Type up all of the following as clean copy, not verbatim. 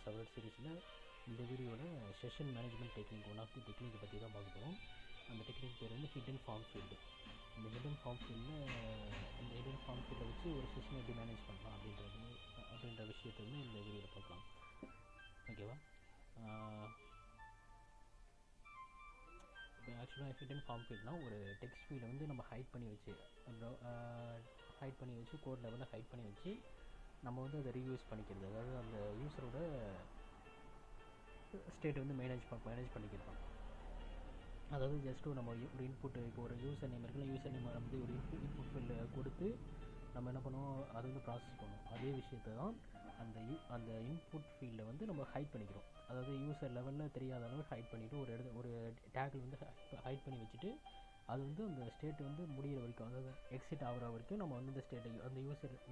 Server சீரிஸில் இந்த வீடியோவில் session management technique one of the டெக்னிக்கை பற்றி தான் பார்க்க போகிறோம். அந்த டெக்னிக் பேர் வந்து ஹிடன் ஃபார்ம் ஃபீல்டு. இந்த ஹிடன் ஃபார்ம் ஃபீல்டை வச்சு ஒரு செஷன் எப்படி மேனேஜ் பண்ணலாம் அப்படின்ற விஷயத்தை வந்து இந்த வீடியோவில் பார்க்கலாம். ஓகேவா? இப்போ ஆக்சுவலாக ஹிடன் ஃபார்ம் ஃபீல்ட்னால் ஒரு டெக்ஸ்ட் ஃபீல்டை வந்து நம்ம ஹைட் பண்ணி வச்சு கோட் லெவலில் ஹைட் பண்ணி வச்சு நம்ம வந்து அதை ரீயூஸ் பண்ணிக்கிறது. அதாவது அந்த யூஸரோட ஸ்டேட் வந்து மேனேஜ் பண்ணிக்கிறோம். அதாவது ஜஸ்ட்டு நம்ம ஒரு இன்புட்டு, இப்போ ஒரு யூசர் நேம் இருக்குல்ல, யூசர் நேம் வந்து ஒரு இன்புட் ஃபீல்டில் கொடுத்து நம்ம என்ன பண்ணுவோம், அதை வந்து ப்ராசஸ் பண்ணுவோம். அதே விஷயத்தை தான் அந்த இன்புட் ஃபீல்டை வந்து நம்ம ஹைட் பண்ணிக்கிறோம். அதாவது யூசர் லெவலில் தெரியாத அளவுக்கு ஹைட் பண்ணிவிட்டு ஒரு டேக்கில் வந்து ஹைட் பண்ணி வச்சுட்டு அது வந்து அந்த ஸ்டேட் வந்து முடிகிற வரைக்கும், அதாவது எக்ஸிட் ஆகிற வரைக்கும் நம்ம வந்து இந்த ஸ்டேட்டை அந்த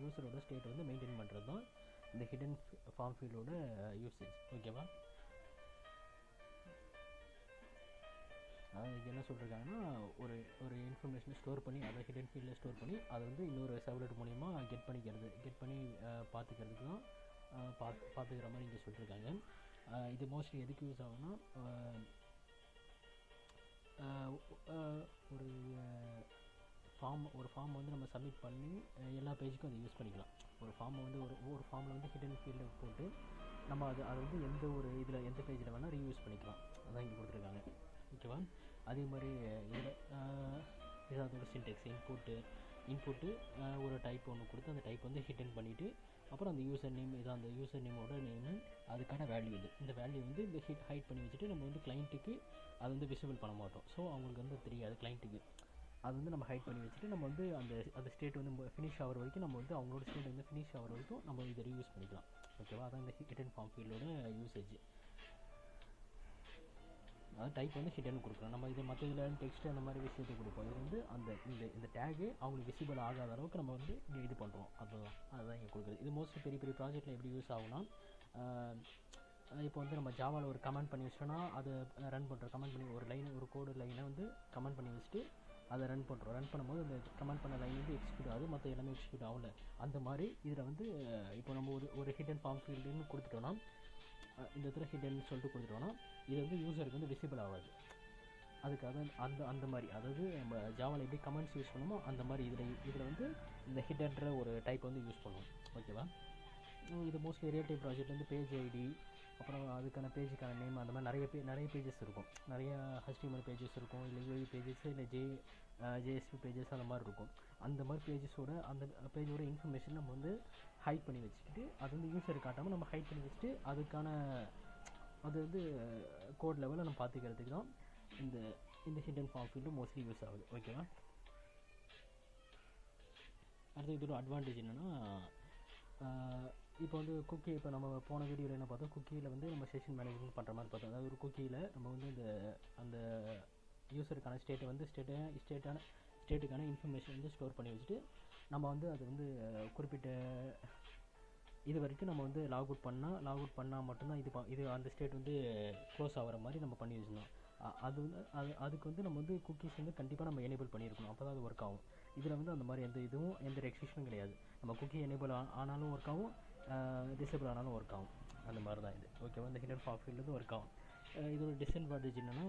யூசரோட ஸ்டேட்டை வந்து மெயின்டைன் பண்ணுறது தான் இந்த ஹிடன் ஃபார்ம் ஃபீல்டோட யூசேஜ். ஓகேவா? அதாவது என்ன சொல்லியிருக்காங்கன்னா, ஒரு இன்ஃபர்மேஷனை ஸ்டோர் பண்ணி அதை ஹிடன் ஃபீல்டில் ஸ்டோர் பண்ணி அதை வந்து இன்னொரு சர்வலெட் மூலிமா கெட் பண்ணி பார்த்துக்கிறதுக்கு தான் பார்த்துக்கிற மாதிரி இங்கே சொல்லியிருக்காங்க. இது மோஸ்ட்லி எதுக்கு யூஸ் ஆகும்னா, ஒரு ஃபார்ம் வந்து நம்ம சப்மிட் பண்ணி எல்லா பேஜுக்கும் அதை யூஸ் பண்ணிக்கலாம். ஒரு ஃபார்மை வந்து ஒரு ஃபார்மில் வந்து ஹிடன் ஃபீல்டில் போட்டு நம்ம அதை வந்து எந்த பேஜில் வேணால் ரீயூஸ் பண்ணிக்கலாம். அதான் இங்கே கொடுத்துருக்காங்க. ஓகேவா? அதே மாதிரி இதோட சின்டெக்ஸ் இன்புட்டு ஒரு டைப் ஒன்று கொடுத்து அந்த டைப் வந்து ஹிடன் பண்ணிவிட்டு அப்புறம் அந்த யூசர் நேமோட நேமு அதுக்கான வேல்யூ இந்த வேல்யூ வந்து இந்த ஹைட் பண்ணி வச்சுட்டு நம்ம வந்து கிளைண்ட்டுக்கு அதை வந்து விசிபிள் பண்ண மாட்டோம். ஸோ அவங்களுக்கு வந்து தெரியாது கிளைண்ட்டுக்கு. அது வந்து நம்ம ஹைட் பண்ணி வச்சுட்டு நம்ம வந்து அந்த ஸ்டேட் வந்து ஃபினிஷ் ஆகிற வரைக்கும் நம்ம வந்து அவங்களோட ஸ்டேட் வந்து ஃபினிஷ் ஆகிற வரைக்கும் நம்ம இதை ரீயூஸ் பண்ணிக்கலாம். ஓகேவா? அதான் இந்த ஹிடன் ஃபார்ம் ஃபீல்டோட யூசேஜ். அதாவது டைப் வந்து ஹிடன் கொடுக்குறோம். நம்ம இது மற்ற இதில் டெக்ஸ்ட்டு அந்த மாதிரி விஷயத்தை கொடுப்போம். இது வந்து இந்த டேகு அவங்களுக்கு விசிபிள் ஆகாத அளவுக்கு நம்ம வந்து இது பண்ணுறோம். அதுதான் இங்கே கொடுக்குறது. இது மோஸ்ட்லி பெரிய ப்ராஜெக்ட்டில் எப்படி யூஸ் ஆகும்னா, இப்போ வந்து நம்ம ஜாவாவில் ஒரு கமெண்ட் பண்ணி வச்சிட்டோன்னா அதை ரன் பண்ணுறோம். கமெண்ட் பண்ணி ஒரு கோடு லைனை வந்து கமெண்ட் பண்ணி வச்சுட்டு அதை ரன் பண்ணும்போது அந்த கமெண்ட் பண்ண லைன் வந்து எக்ஸிக்யூட் ஆகுது, மற்ற எல்லாமே எக்ஸிக்யூட் ஆகல. அந்த மாதிரி இதில் வந்து இப்போ நம்ம ஒரு ஹிடன் ஃபார்ம் ஃபீல்டுன்னு கொடுத்துட்டோன்னா, இந்த இடத்துல ஹிடன் சொல்லிட்டு கொடுத்துட்டோன்னா இது வந்து யூசருக்கு வந்து விசிபிள் ஆகாது. அதுக்காக அந்த மாதிரி, அதாவது நம்ம ஜாவாவில் எப்படி கமெண்ட்ஸ் யூஸ் பண்ணுமோ அந்த மாதிரி இதில் வந்து இந்த ஹிடன்ற ஒரு டைப் வந்து யூஸ் பண்ணுவோம். ஓகேவா? இது மோஸ்ட்லி ரியல் டைம் ப்ராஜெக்ட் வந்து பேஜ் ஐடி, அப்புறம் அதுக்கான பேஜுக்கான நேம், அந்த மாதிரி நிறைய பேஜஸ் இருக்கும். நிறையா HTML பேஜஸ் இருக்கும், இல்லை UI பேஜஸ், இல்லை JSP பேஜஸ் அந்த மாதிரி இருக்கும். அந்த மாதிரி அந்த பேஜோட இன்ஃபர்மேஷன் நம்ம வந்து ஹைட் பண்ணி வச்சுக்கிட்டு அது வந்து யூஸருக்கு காட்டாமல் நம்ம ஹைட் பண்ணி வச்சுட்டு அது வந்து கோட் லெவலில் நம்ம பார்த்துக்கிறதுக்கு தான் இந்த hidden form field mostly use ஆகுது. ஓகேவா? அடுத்து இதோட அட்வான்டேஜ் என்னென்னா, இப்போ வந்து இப்போ நம்ம போன வீடியோவில் என்ன பார்த்தோம், குக்கியில் வந்து நம்ம செஷன் மேனேஜ்மெண்ட் பண்ணுற மாதிரி பார்த்தோம். அதாவது ஒரு குக்கியில் நம்ம வந்து அந்த யூஸருக்கான ஸ்டேட்டை வந்து ஸ்டேட்டுக்கான இன்ஃபர்மேஷன் வந்து ஸ்டோர் பண்ணி வச்சுட்டு நம்ம வந்து அது வந்து குறிப்பிட்ட இது வரைக்கும் நம்ம வந்து லாக் அவுட் பண்ணால் மட்டும்தான் இது அந்த ஸ்டேட் வந்து க்ளோஸ் ஆகிற மாதிரி நம்ம பண்ணி வச்சுருந்தோம். அதுக்கு வந்து நம்ம வந்து குக்கீஸ் வந்து கண்டிப்பாக நம்ம எனேபிள் பண்ணியிருக்கணும். அப்போ தான் அது ஒர்க் ஆகும். இதில் வந்து அந்த மாதிரி எந்த ரெஸ்ட்ரிக்ஷனும் கிடையாது. நம்ம குக்கி எனேபிள் ஆனாலும் ஒர்க் ஆகும், டிசேபிள் ஆனாலும் ஒர்க் ஆகும். அந்த மாதிரி தான் இது. ஓகேவா? இந்த ஹிடன் ஃபார்ம் ஃபீல்டு ஒர்க் ஆகும். இதோட டிஸ்அட்வான்டேஜ் என்னென்னா,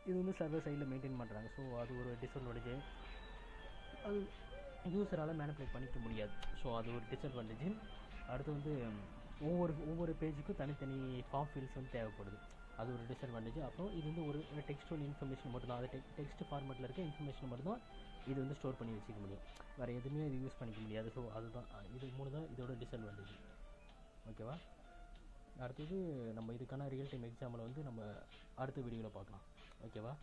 இது வந்து சர்வர் சைடில் மெயின்டைன் பண்ணுறாங்க. ஸோ அது ஒரு டிஸ்அட்வான்டேஜ். அது யூஸரால் மேனிபுலேட் பண்ணிக்க முடியாது. ஸோ அது ஒரு டிஸ்அட்வான்டேஜ். அடுத்து வந்து ஒவ்வொரு பேஜுக்கும் தனித்தனி ஃபார்ம் ஃபீல்ட்ஸ் வந்து தேவைப்படுது. அது ஒரு டிஸ்அட்வான்டேஜ். அப்புறம் இது வந்து ஒரு டெக்ஸ்ட் இன்ஃபர்மேஷன் மட்டும்தான், அது டெக்ஸ்ட் ஃபார்மேட்டில் இருக்க இன்ஃபர்மேஷன் மட்டும்தான் இது வந்து ஸ்டோர் பண்ணி வச்சுக்க முடியும். வேறு எதுவுமே இது யூஸ் பண்ணிக்க முடியாது. ஸோ அதுதான் இது 3 தான் இதோட டிஸ்அட்வான்டேஜ். ஓகேவா? அடுத்தது நம்ம இதுக்கான ரியல் டைம் எக்ஸாம்பிள் வந்து நம்ம அடுத்த வீடியோவில் பார்க்கலாம். ஓகேவா?